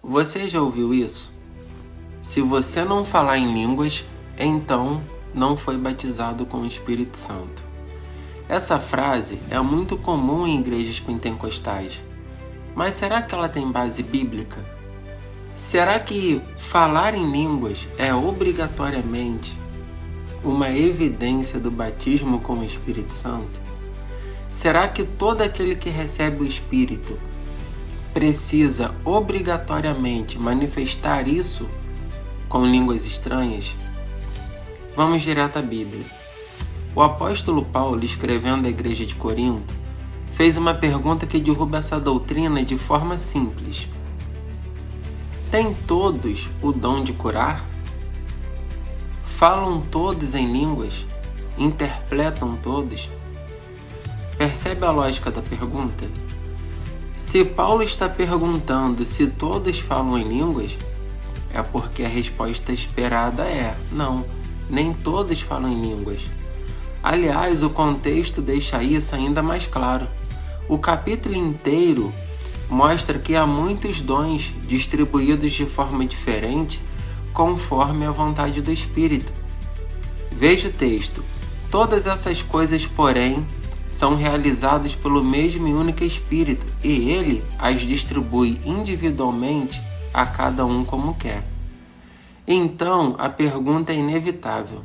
Você já ouviu isso? Se você não falar em línguas, então não foi batizado com o Espírito Santo. Essa frase é muito comum em igrejas pentecostais. Mas será que ela tem base bíblica? Será que falar em línguas é obrigatoriamente uma evidência do batismo com o Espírito Santo? Será que todo aquele que recebe o Espírito precisa obrigatoriamente manifestar isso com línguas estranhas? Vamos direto à Bíblia. O apóstolo Paulo, escrevendo à igreja de Corinto, fez uma pergunta que derruba essa doutrina de forma simples. Têm todos o dom de curar? Falam todos em línguas? Interpretam todos? Percebe a lógica da pergunta? Se Paulo está perguntando se todos falam em línguas, é porque a resposta esperada é: não, nem todos falam em línguas. Aliás, o contexto deixa isso ainda mais claro. O capítulo inteiro mostra que há muitos dons distribuídos de forma diferente conforme a vontade do Espírito. Veja o texto. Todas essas coisas, porém, são realizadas pelo mesmo e único Espírito, e Ele as distribui individualmente a cada um como quer. Então, a pergunta é inevitável.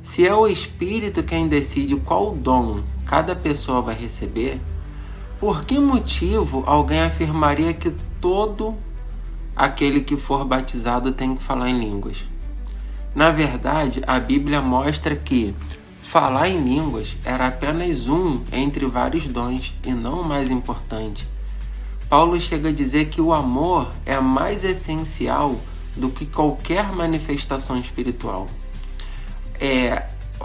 Se é o Espírito quem decide qual dom cada pessoa vai receber, por que motivo alguém afirmaria que todo aquele que for batizado tem que falar em línguas? Na verdade, a Bíblia mostra que falar em línguas era apenas um entre vários dons e não o mais importante. Paulo chega a dizer que o amor é mais essencial do que qualquer manifestação espiritual.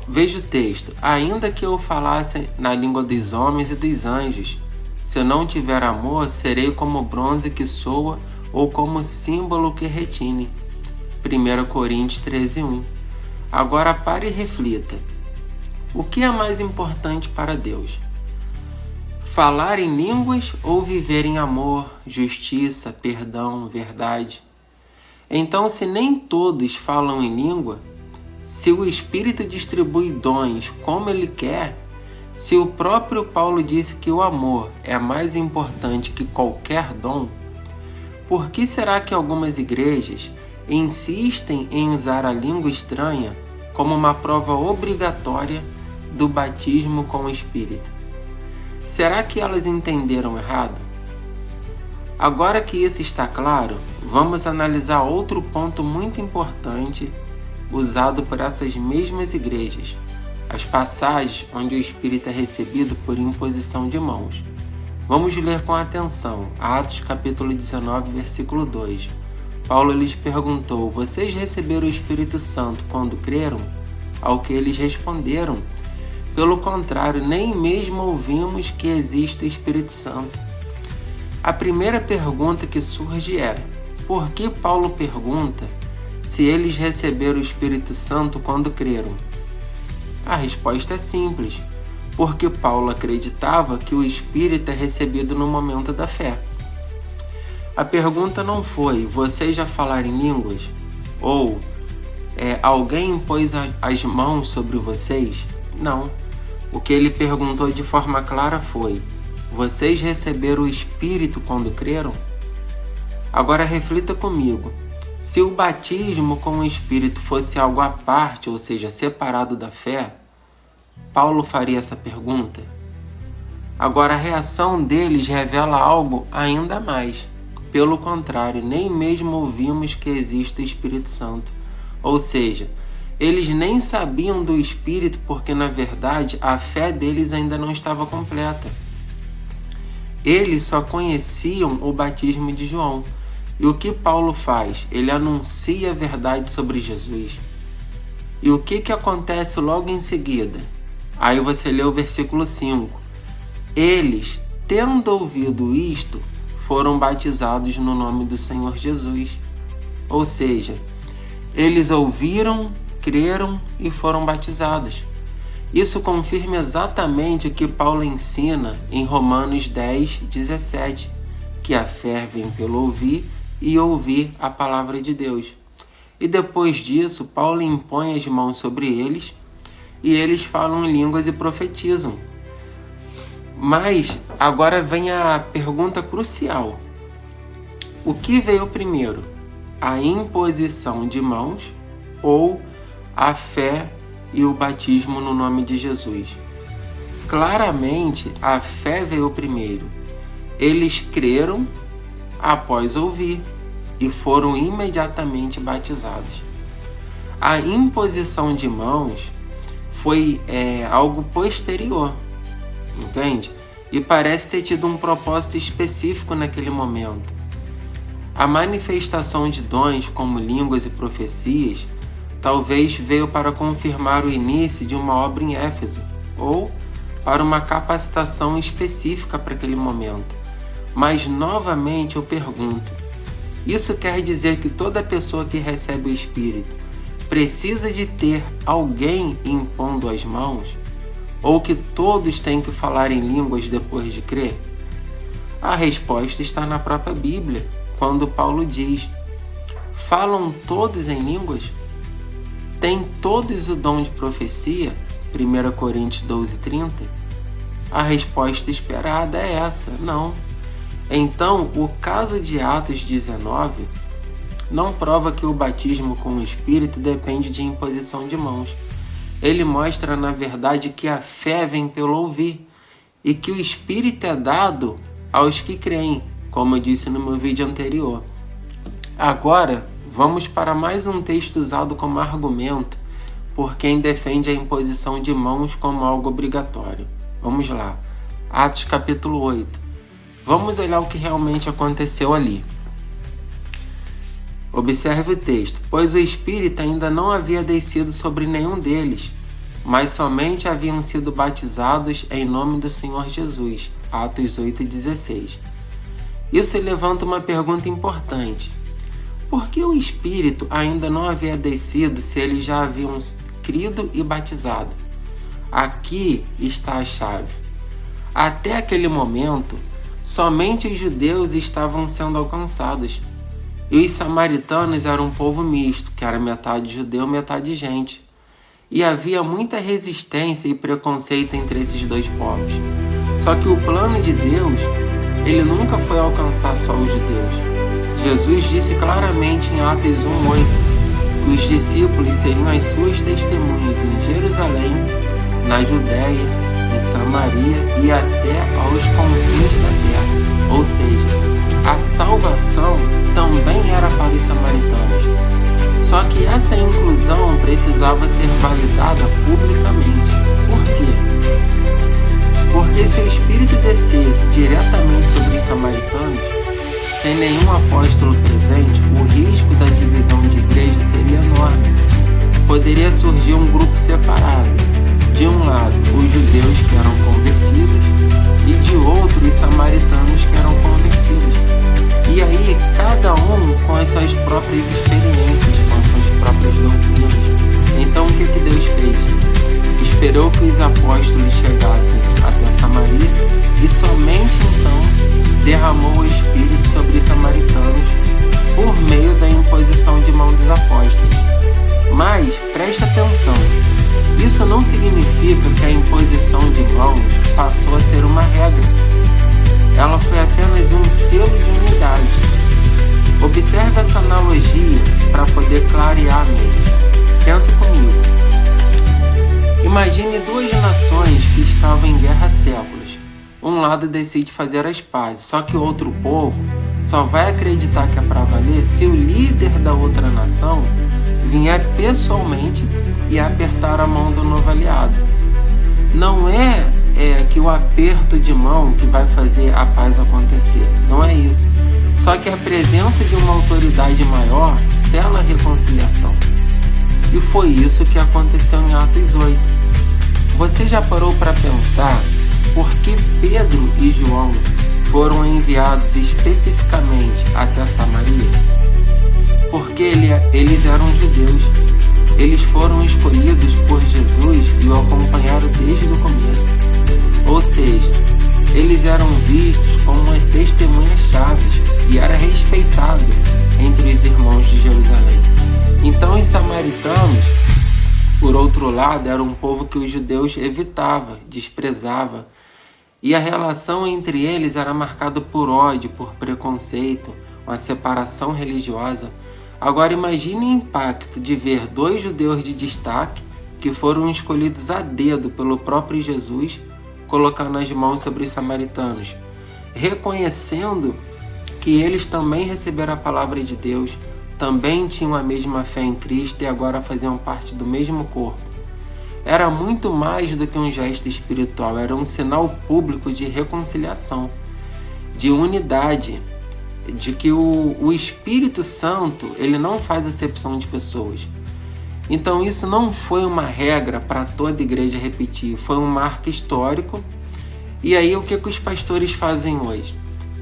Veja o texto. Ainda que eu falasse na língua dos homens e dos anjos, se eu não tiver amor, serei como bronze que soa ou como símbolo que retine. 1 Coríntios 13:1. Agora pare e reflita. O que é mais importante para Deus? Falar em línguas ou viver em amor, justiça, perdão, verdade? Então, se nem todos falam em língua, se o Espírito distribui dons como Ele quer, se o próprio Paulo disse que o amor é mais importante que qualquer dom, por que será que algumas igrejas insistem em usar a língua estranha como uma prova obrigatória do batismo com o Espírito? Será que elas entenderam errado? Agora que isso está claro, vamos analisar outro ponto muito importante usado por essas mesmas igrejas, as passagens onde o Espírito é recebido por imposição de mãos. Vamos ler com atenção, Atos capítulo 19, versículo 2. Paulo lhes perguntou: vocês receberam o Espírito Santo quando creram? Ao que eles responderam: pelo contrário, nem mesmo ouvimos que existe o Espírito Santo. A primeira pergunta que surge é: por que Paulo pergunta se eles receberam o Espírito Santo quando creram? A resposta é simples, porque Paulo acreditava que o Espírito é recebido no momento da fé. A pergunta não foi: vocês já falaram em línguas? Ou alguém impôs as mãos sobre vocês? Não. O que ele perguntou de forma clara foi: vocês receberam o Espírito quando creram? Agora reflita comigo. Se o batismo com o Espírito fosse algo à parte, ou seja, separado da fé, Paulo faria essa pergunta? Agora a reação deles revela algo ainda mais. Pelo contrário, nem mesmo ouvimos que existe o Espírito Santo. Ou seja, eles nem sabiam do Espírito porque, na verdade, a fé deles ainda não estava completa. Eles só conheciam o batismo de João. E o que Paulo faz? Ele anuncia a verdade sobre Jesus. E o que acontece logo em seguida? Aí você lê o versículo 5. Eles, tendo ouvido isto, foram batizados no nome do Senhor Jesus. Ou seja, eles ouviram, creram e foram batizados. Isso confirma exatamente o que Paulo ensina em Romanos 10:17, que a fé vem pelo ouvir e ouvir a palavra de Deus. E depois disso, Paulo impõe as mãos sobre eles e eles falam em línguas e profetizam. Mas agora vem a pergunta crucial. O que veio primeiro? A imposição de mãos ou a fé e o batismo no nome de Jesus? Claramente, a fé veio primeiro. Eles creram após ouvir e foram imediatamente batizados. A imposição de mãos foi algo posterior, entende? E parece ter tido um propósito específico naquele momento. A manifestação de dons como línguas e profecias talvez veio para confirmar o início de uma obra em Éfeso, ou para uma capacitação específica para aquele momento. Mas novamente eu pergunto, isso quer dizer que toda pessoa que recebe o Espírito precisa de ter alguém impondo as mãos? Ou que todos têm que falar em línguas depois de crer? A resposta está na própria Bíblia, quando Paulo diz: falam todos em línguas? Têm todos o dom de profecia? 1 Coríntios 12:30? A resposta esperada é essa: não. Então, o caso de Atos 19 não prova que o batismo com o Espírito depende de imposição de mãos. Ele mostra, na verdade, que a fé vem pelo ouvir e que o Espírito é dado aos que creem, como eu disse no meu vídeo anterior. Agora, vamos para mais um texto usado como argumento por quem defende a imposição de mãos como algo obrigatório. Vamos lá. Atos capítulo 8. Vamos olhar o que realmente aconteceu ali. Observe o texto. Pois o Espírito ainda não havia descido sobre nenhum deles, mas somente haviam sido batizados em nome do Senhor Jesus. Atos 8:16. Isso levanta uma pergunta importante. Por que o Espírito ainda não havia descido se eles já haviam crido e batizado? Aqui está a chave. Até aquele momento, somente os judeus estavam sendo alcançados. E os samaritanos eram um povo misto, que era metade judeu, metade gente. E havia muita resistência e preconceito entre esses dois povos. Só que o plano de Deus, ele nunca foi alcançar só os judeus. Jesus disse claramente em Atos 1:8 que os discípulos seriam as suas testemunhas em Jerusalém, na Judéia, em Samaria e até aos confins da terra. Ou seja, a salvação também era para os samaritanos. Só que essa inclusão precisava ser validada publicamente. Por quê? Porque se o Espírito descesse diretamente sobre os samaritanos, sem nenhum apóstolo presente, o risco da divisão de igreja seria enorme. Poderia surgir um grupo separado. De um lado, os judeus que eram convertidos e de outro, os samaritanos que eram convertidos. E aí, cada um com as suas próprias experiências, com as suas próprias doutrinas. Então, o que Deus fez? Esperou que os apóstolos chegassem até Samaria e somente então derramou o Espírito sobre os samaritanos por meio da imposição de mão dos apóstolos. Mas, preste atenção, isso não significa que a imposição de mãos passou a ser uma regra. Ela foi apenas um selo de unidade. Observe essa analogia para poder clarear a mente. Pensa comigo. Imagine duas nações que estavam em guerra há séculos. Um lado decide fazer as pazes, só que o outro povo só vai acreditar que é para valer se o líder da outra nação vier pessoalmente e apertar a mão do novo aliado. Não é que o aperto de mão que vai fazer a paz acontecer. Não é isso. Só que a presença de uma autoridade maior sela a reconciliação. E foi isso que aconteceu em Atos 8. Você já parou para pensar por que Pedro e João foram enviados especificamente até Samaria? Porque eles eram judeus. Eles foram escolhidos por Jesus e o acompanharam desde o começo. Ou seja, eles eram vistos como as testemunhas chaves e era respeitado Então os samaritanos, por outro lado, eram um povo que os judeus evitava, desprezava, e a relação entre eles era marcada por ódio, por preconceito, uma separação religiosa. Agora imagine o impacto de ver dois judeus de destaque que foram escolhidos a dedo pelo próprio Jesus, colocando as mãos sobre os samaritanos, reconhecendo que eles também receberam a palavra de Deus, também tinham a mesma fé em Cristo e agora faziam parte do mesmo corpo. Era muito mais do que um gesto espiritual, era um sinal público de reconciliação, de unidade, de que o Espírito Santo ele não faz acepção de pessoas. Então isso não foi uma regra para toda igreja repetir, foi um marco histórico. E aí o que os pastores fazem hoje?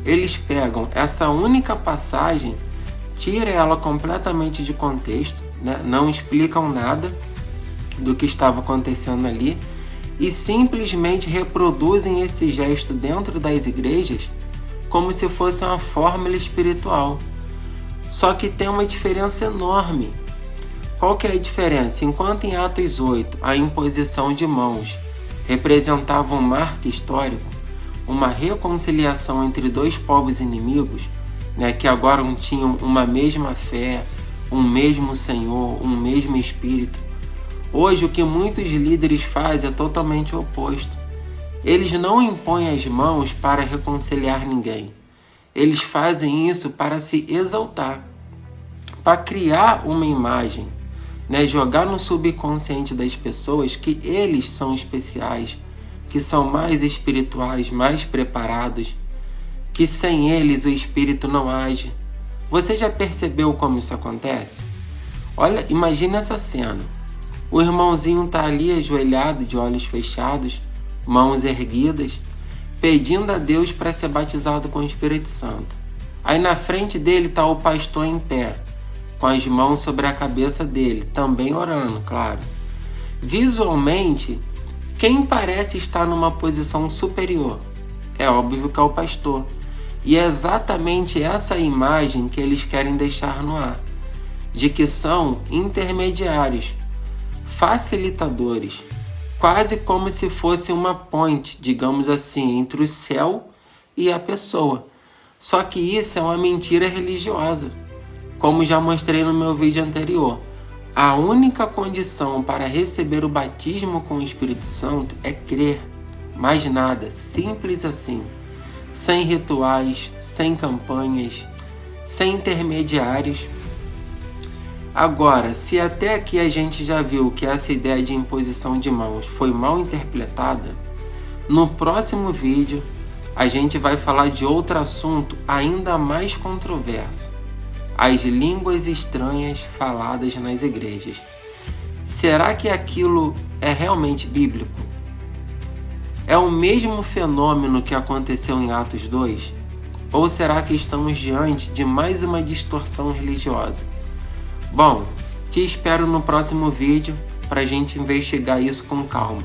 Eles pegam essa única passagem, tiram ela completamente de contexto, né? Não explicam nada do que estava acontecendo ali e simplesmente reproduzem esse gesto dentro das igrejas como se fosse uma fórmula espiritual. Só que tem uma diferença enorme. Qual que é a diferença? Enquanto em Atos 8 a imposição de mãos representava um marco histórico, uma reconciliação entre dois povos inimigos, né, que agora tinham uma mesma fé, um mesmo Senhor, um mesmo Espírito. Hoje o que muitos líderes fazem é totalmente o oposto. Eles não impõem as mãos para reconciliar ninguém. Eles fazem isso para se exaltar, para criar uma imagem, né? Jogar no subconsciente das pessoas que eles são especiais, que são mais espirituais, mais preparados, que sem eles o Espírito não age. Você já percebeu como isso acontece? Olha, imagina essa cena. O irmãozinho está ali ajoelhado, de olhos fechados, mãos erguidas, pedindo a Deus para ser batizado com o Espírito Santo. Aí na frente dele está o pastor em pé, com as mãos sobre a cabeça dele, também orando, claro. Visualmente, quem parece estar numa posição superior? É óbvio que é o pastor. E é exatamente essa imagem que eles querem deixar no ar, de que são intermediários, facilitadores, quase como se fosse uma ponte, digamos assim, entre o céu e a pessoa. Só que isso é uma mentira religiosa. Como já mostrei no meu vídeo anterior, a única condição para receber o batismo com o Espírito Santo é crer, mais nada, simples assim, sem rituais, sem campanhas, sem intermediários. Agora, se até aqui a gente já viu que essa ideia de imposição de mãos foi mal interpretada, no próximo vídeo a gente vai falar de outro assunto ainda mais controverso: as línguas estranhas faladas nas igrejas. Será que aquilo é realmente bíblico? É o mesmo fenômeno que aconteceu em Atos 2? Ou será que estamos diante de mais uma distorção religiosa? Bom, te espero no próximo vídeo para a gente investigar isso com calma,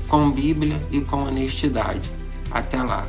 com Bíblia e com honestidade. Até lá!